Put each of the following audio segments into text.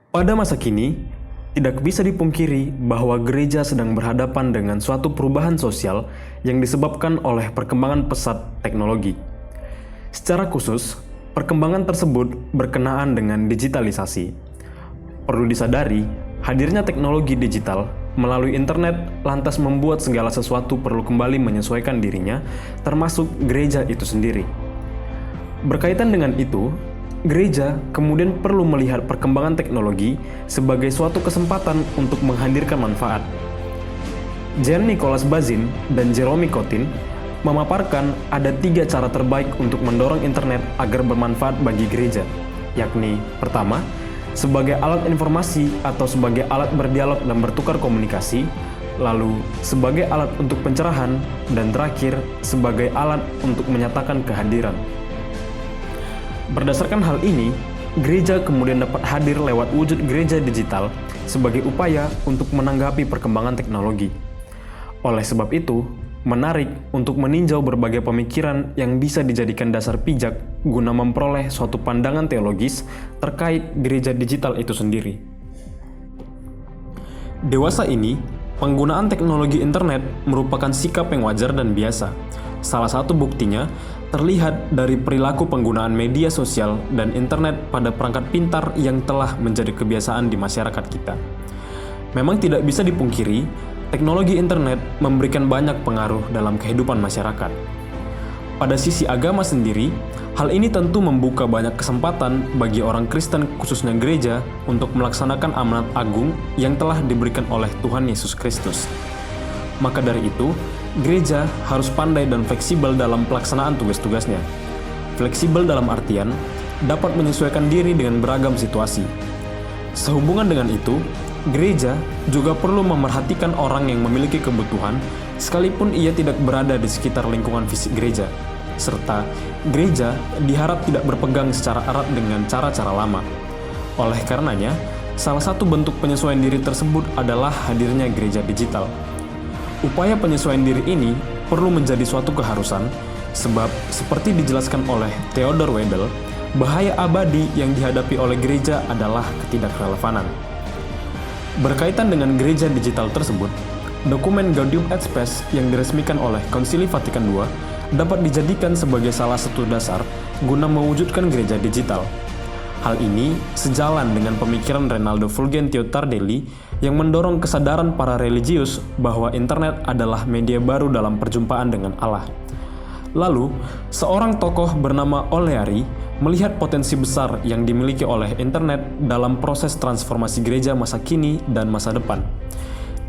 Pada masa kini, tidak bisa dipungkiri bahwa gereja sedang berhadapan dengan suatu perubahan sosial yang disebabkan oleh perkembangan pesat teknologi. Secara khusus, perkembangan tersebut berkenaan dengan digitalisasi. Perlu disadari, hadirnya teknologi digital melalui internet lantas membuat segala sesuatu perlu kembali menyesuaikan dirinya, termasuk gereja itu sendiri. Berkaitan dengan itu, gereja kemudian perlu melihat perkembangan teknologi sebagai suatu kesempatan untuk menghadirkan manfaat. Jean Nicolas Bazin dan Jerome Cotin memaparkan ada 3 cara terbaik untuk mendorong internet agar bermanfaat bagi gereja, yakni pertama, sebagai alat informasi atau sebagai alat berdialog dan bertukar komunikasi, lalu sebagai alat untuk pencerahan, dan terakhir sebagai alat untuk menyatakan kehadiran. Berdasarkan hal ini, gereja kemudian dapat hadir lewat wujud gereja digital sebagai upaya untuk menanggapi perkembangan teknologi. Oleh sebab itu, menarik untuk meninjau berbagai pemikiran yang bisa dijadikan dasar pijak guna memperoleh suatu pandangan teologis terkait gereja digital itu sendiri. Dewasa ini, penggunaan teknologi internet merupakan sikap yang wajar dan biasa. Salah satu buktinya terlihat dari perilaku penggunaan media sosial dan internet pada perangkat pintar yang telah menjadi kebiasaan di masyarakat kita. Memang tidak bisa dipungkiri, teknologi internet memberikan banyak pengaruh dalam kehidupan masyarakat. Pada sisi agama sendiri, hal ini tentu membuka banyak kesempatan bagi orang Kristen khususnya gereja untuk melaksanakan amanat agung yang telah diberikan oleh Tuhan Yesus Kristus. Maka dari itu, gereja harus pandai dan fleksibel dalam pelaksanaan tugas-tugasnya. Fleksibel dalam artian dapat menyesuaikan diri dengan beragam situasi. Sehubungan dengan itu, gereja juga perlu memerhatikan orang yang memiliki kebutuhan sekalipun ia tidak berada di sekitar lingkungan fisik gereja, serta gereja diharap tidak berpegang secara erat dengan cara-cara lama. Oleh karenanya, salah satu bentuk penyesuaian diri tersebut adalah hadirnya gereja digital. Upaya penyesuaian diri ini perlu menjadi suatu keharusan, sebab seperti dijelaskan oleh Theodor Wedel, bahaya abadi yang dihadapi oleh gereja adalah ketidakrelevanan. Berkaitan dengan gereja digital tersebut, dokumen Gaudium et Spes yang diresmikan oleh Konsili Vatikan II dapat dijadikan sebagai salah satu dasar guna mewujudkan gereja digital. Hal ini sejalan dengan pemikiran Renaldo Fulgentio Tardelli yang mendorong kesadaran para religius bahwa internet adalah media baru dalam perjumpaan dengan Allah. Lalu, seorang tokoh bernama Oleari melihat potensi besar yang dimiliki oleh internet dalam proses transformasi gereja masa kini dan masa depan.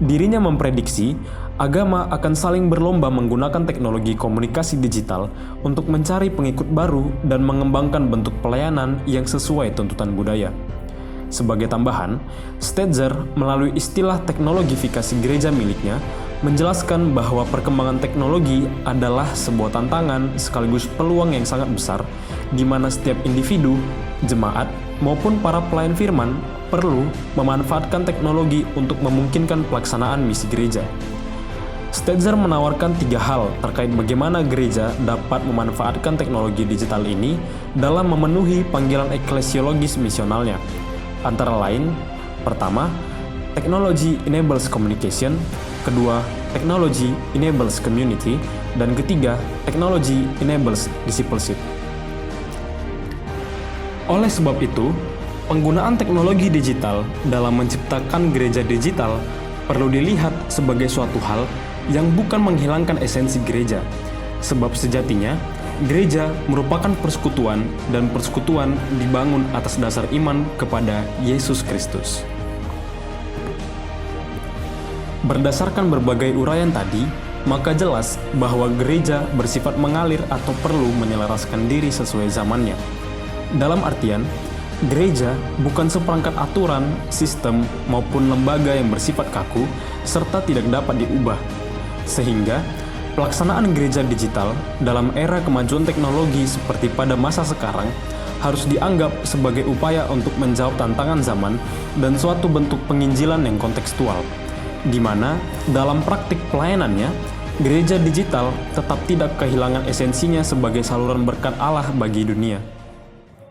Dirinya memprediksi agama akan saling berlomba menggunakan teknologi komunikasi digital untuk mencari pengikut baru dan mengembangkan bentuk pelayanan yang sesuai tuntutan budaya. Sebagai tambahan, Stetzer melalui istilah teknologifikasi gereja miliknya menjelaskan bahwa perkembangan teknologi adalah sebuah tantangan sekaligus peluang yang sangat besar di mana setiap individu, jemaat, maupun para pelayan firman perlu memanfaatkan teknologi untuk memungkinkan pelaksanaan misi gereja. Stetzer menawarkan 3 hal terkait bagaimana gereja dapat memanfaatkan teknologi digital ini dalam memenuhi panggilan eklesiologis misionalnya. Antara lain, pertama, technology enables communication, kedua, technology enables community, dan ketiga, technology enables discipleship. Oleh sebab itu, penggunaan teknologi digital dalam menciptakan gereja digital perlu dilihat sebagai suatu hal yang bukan menghilangkan esensi gereja, sebab sejatinya gereja merupakan persekutuan dan persekutuan dibangun atas dasar iman kepada Yesus Kristus. Berdasarkan berbagai uraian tadi, maka jelas bahwa gereja bersifat mengalir atau perlu menyelaraskan diri sesuai zamannya. Dalam artian, gereja bukan seperangkat aturan, sistem, maupun lembaga yang bersifat kaku, serta tidak dapat diubah. Sehingga, pelaksanaan gereja digital dalam era kemajuan teknologi seperti pada masa sekarang harus dianggap sebagai upaya untuk menjawab tantangan zaman dan suatu bentuk penginjilan yang kontekstual, di mana dalam praktik pelayanannya, gereja digital tetap tidak kehilangan esensinya sebagai saluran berkat Allah bagi dunia.